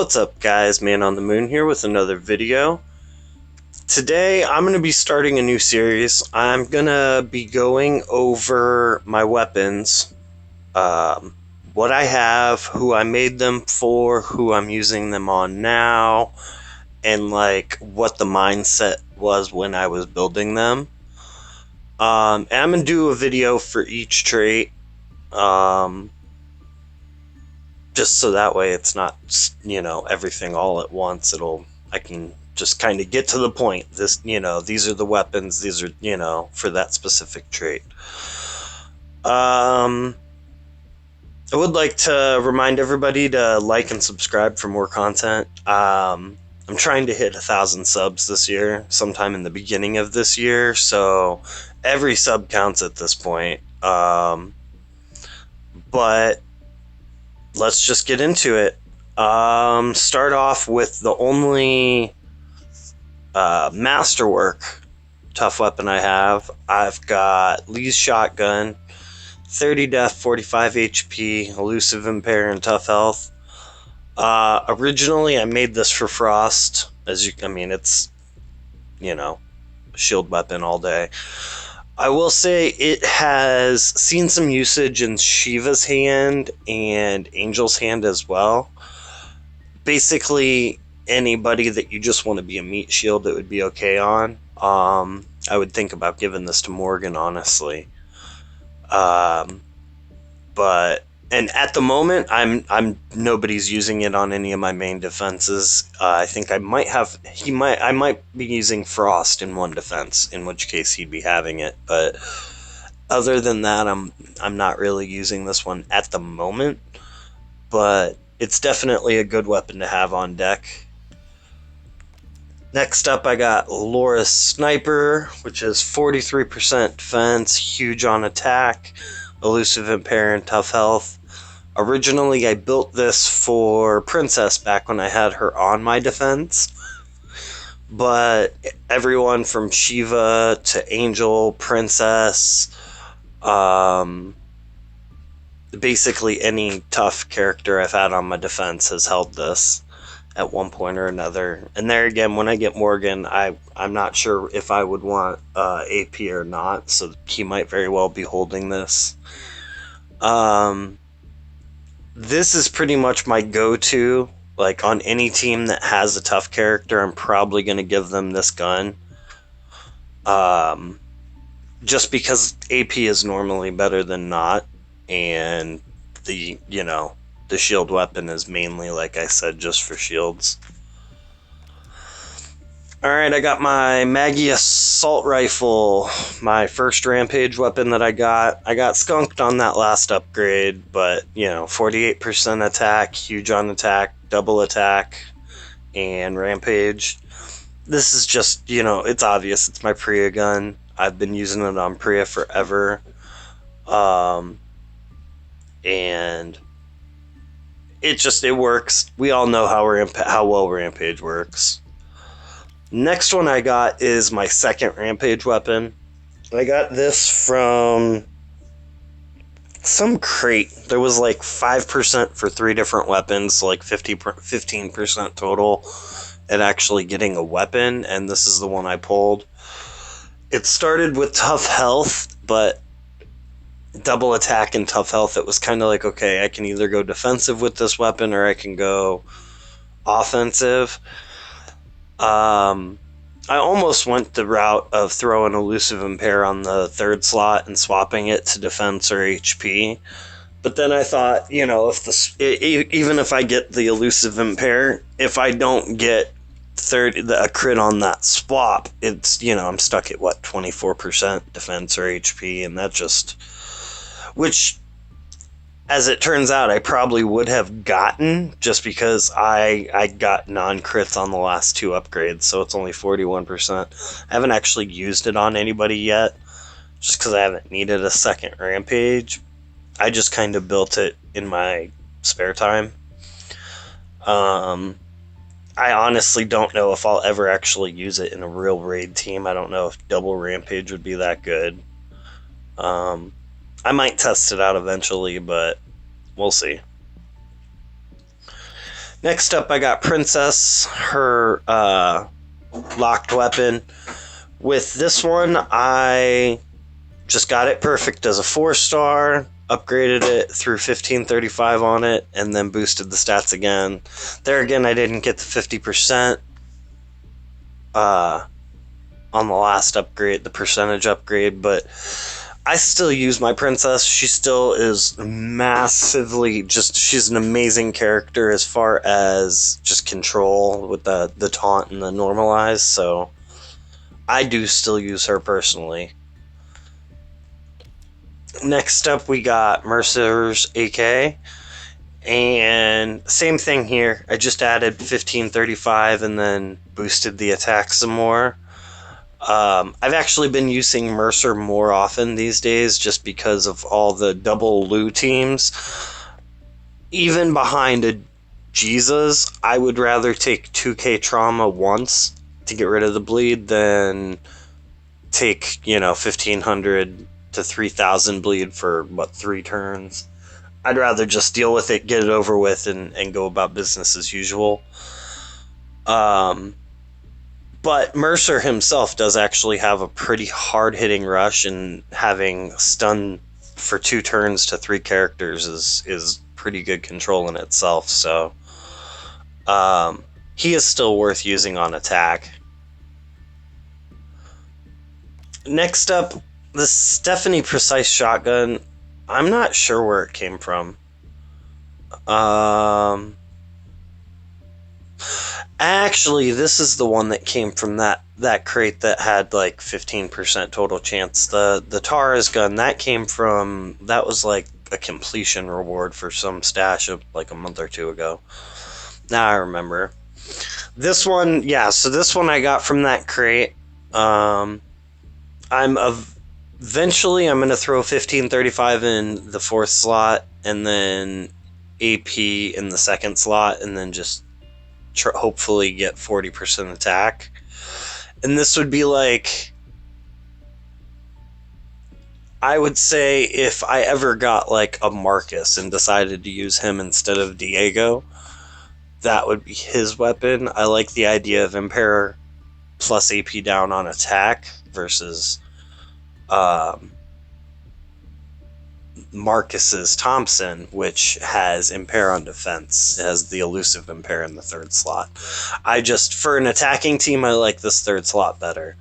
What's up guys, Man on the Moon here with another video. Today I'm going to be starting a new series. I'm going to be going over my weapons, what I have, who I made them for, who I'm using them on now, and like what the mindset was when I was building them. And I'm going to do a video for each trait. Just so that way it's not, everything all at once. I can just kind of get to the point. These are the weapons, these are, for that specific trait. I would like to remind everybody to like and subscribe for more content. I'm trying to hit 1,000 subs this year, sometime in the beginning of this year, so every sub counts at this point. But let's just get into it. Start off with the only masterwork tough weapon I have. I've got Lee's shotgun, 30 death, 45 HP, elusive impair, and tough health. Originally I made this for Frost, it's, shield weapon all day. I will say it has seen some usage in Shiva's hand and Angel's hand as well. Basically, anybody that you just want to be a meat shield, it would be okay on. I would think about giving this to Morgan, honestly. And at the moment, I'm nobody's using it on any of my main defenses. I think I might be using Frost in one defense, in which case he'd be having it. But other than that, I'm not really using this one at the moment. But it's definitely a good weapon to have on deck. Next up, I got Laura's Sniper, which is 43% defense, huge on attack, elusive impair, and tough health. Originally, I built this for Princess back when I had her on my defense, but everyone from Shiva to Angel, Princess, basically any tough character I've had on my defense has held this at one point or another. And there again, when I get Morgan, I'm not sure if I would want AP or not, so he might very well be holding this. This is pretty much my go-to. Like, on any team that has a tough character, I'm probably going to give them this gun. Just because AP is normally better than not, and the shield weapon is mainly, like I said, just for shields. Alright, I got my Maggie assault rifle, my first Rampage weapon that I got. I got skunked on that last upgrade, but, 48% attack, huge on attack, double attack, and Rampage. This is just, it's obvious, it's my Prio gun. I've been using it on Prio forever. And it works. We all know how well Rampage works. Next one I got is my second Rampage weapon. I got this from some crate. There was like 5% for 3 different weapons, like 15% total at actually getting a weapon, and this is the one I pulled. It started with tough health, but double attack and tough health, it was kind of like, okay, I can either go defensive with this weapon or I can go offensive. I almost went the route of throwing elusive impair on the 3rd slot and swapping it to defense or HP. But then I thought, even if I get the elusive impair, if I don't get a crit on that swap, it's, I'm stuck at 24% defense or HP, and that just, which, as it turns out, I probably would have gotten just because I got non-crits on the last 2 upgrades, so it's only 41%. I haven't actually used it on anybody yet, just because I haven't needed a second Rampage. I just kind of built it in my spare time. I honestly don't know if I'll ever actually use it in a real raid team. I don't know if double Rampage would be that good. I might test it out eventually, but we'll see. Next up, I got Princess, her locked weapon. With this one, I just got it perfect as a 4-star, upgraded it, threw 1535 on it, and then boosted the stats again. There again, I didn't get the 50% on the last upgrade, the percentage upgrade, but I still use my Princess. She still is massively she's an amazing character as far as just control with the taunt and the normalize, so I do still use her personally. Next up, we got Mercer's AK, and same thing here. I just added 1535 and then boosted the attack some more. I've actually been using Mercer more often these days just because of all the double Lu teams. Even behind a Jesus, I would rather take 2k trauma once to get rid of the bleed than take, 1500 to 3000 bleed for, 3 turns. I'd rather just deal with it, get it over with, and go about business as usual. But Mercer himself does actually have a pretty hard-hitting rush, and having stun for 2 turns to 3 characters is pretty good control in itself, so he is still worth using on attack. Next up, the Stephanie Precise Shotgun. I'm not sure where it came from. Actually, this is the one that came from that crate that had like 15% total chance. The Tara's gun, that was like a completion reward for some stash of like a month or two ago. Now I remember. This one, yeah, so this one I got from that crate. Eventually I'm going to throw 1535 in the 4th slot and then AP in the 2nd slot and then just hopefully get 40% attack. And this would be like, I would say if I ever got like a Marcus and decided to use him instead of Diego, that would be his weapon. I like the idea of Impair plus AP down on attack versus Marcus's Thompson, which has Impair on defense. It has the elusive Impair in the 3rd slot. For an attacking team, I like this 3rd slot better.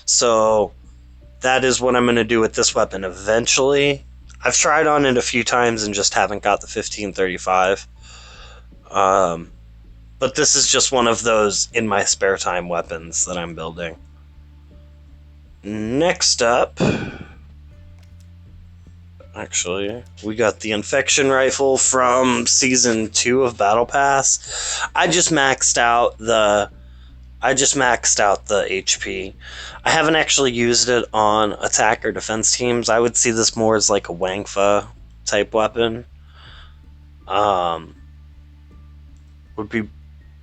So that is what I'm going to do with this weapon eventually. I've tried on it a few times and just haven't got the 1535. But this is just one of those in my spare time weapons that I'm building. Next up, actually, we got the Infection Rifle from Season 2 of Battle Pass. I just maxed out the HP. I haven't actually used it on attack or defense teams. I would see this more as like a Wangfa type weapon.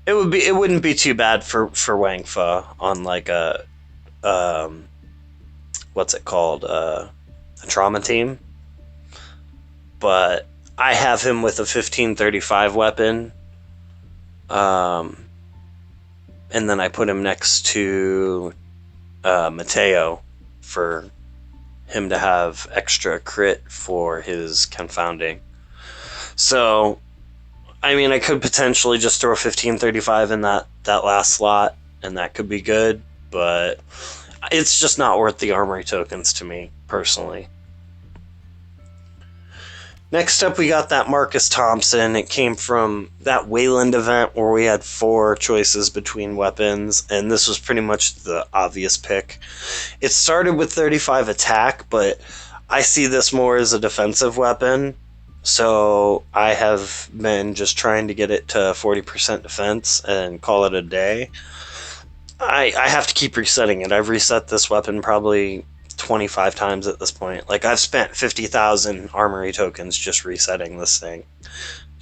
It wouldn't be too bad for Wangfa on like a what's it called? A trauma team. But I have him with a 1535 weapon. And then I put him next to Mateo for him to have extra crit for his confounding. So, I mean, I could potentially just throw a 1535 in that last slot, and that could be good, but it's just not worth the armory tokens to me, personally. Next up, we got that Marcus Thompson. It came from that Wayland event where we had 4 choices between weapons, and this was pretty much the obvious pick. It started with 35 attack, but I see this more as a defensive weapon, so I have been just trying to get it to 40% defense and call it a day. I have to keep resetting it. I've reset this weapon probably 25 times at this point. Like, I've spent 50,000 armory tokens just resetting this thing.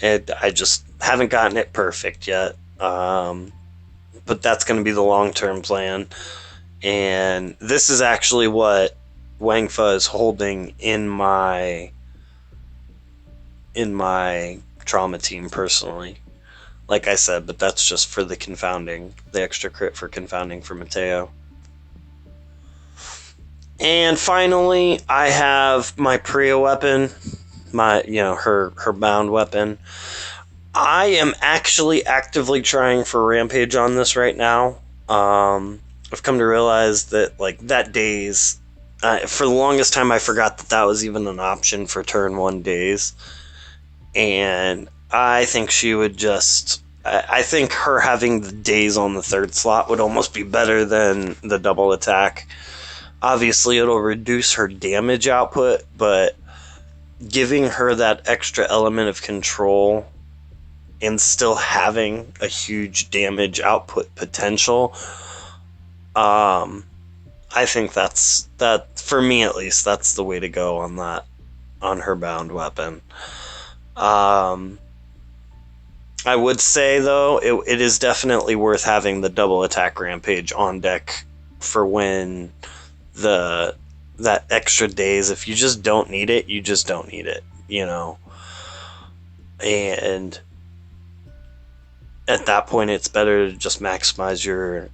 I just haven't gotten it perfect yet. But that's going to be the long-term plan. And this is actually what Wangfa is holding in my trauma team personally. like I said, but that's just for the confounding, the extra crit for confounding for Mateo. And finally, I have my Prio weapon, her bound weapon. I am actually actively trying for Rampage on this right now. I've come to realize that like that daze, for the longest time I forgot that that was even an option for turn 1 daze, and I think she would just. I think her having the daze on the 3rd slot would almost be better than the double attack. Obviously, it'll reduce her damage output, but giving her that extra element of control and still having a huge damage output potential, I think that for me at least, that's the way to go on that, on her bound weapon. I would say though, it is definitely worth having the double attack Rampage on deck for when that extra days. If you just don't need it, you just don't need it, and at that point it's better to just maximize your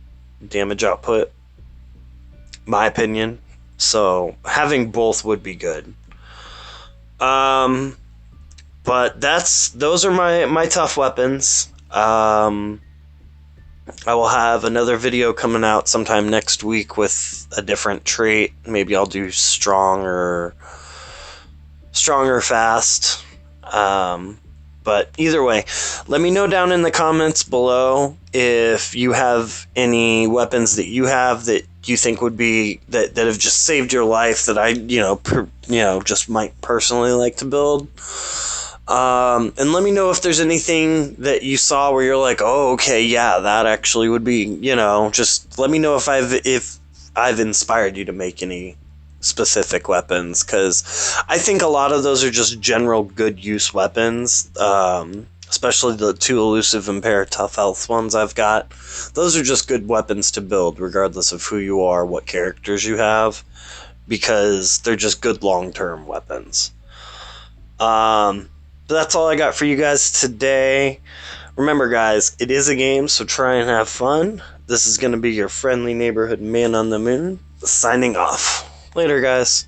damage output, my opinion. So having both would be good. But those are my tough weapons. I will have another video coming out sometime next week with a different trait. Maybe I'll do stronger fast. But either way, let me know down in the comments below if you have any weapons that you have that you think would be that have just saved your life that I just might personally like to build. And let me know if there's anything that you saw where you're like, oh, okay, yeah, that actually would be, just let me know if I've inspired you to make any specific weapons, because I think a lot of those are just general good use weapons, especially the 2 elusive impair tough health ones I've got. Those are just good weapons to build regardless of who you are, what characters you have, because they're just good long-term weapons. But that's all I got for you guys today. Remember, guys, it is a game, so try and have fun. This is going to be your friendly neighborhood man on the moon, signing off. Later, guys.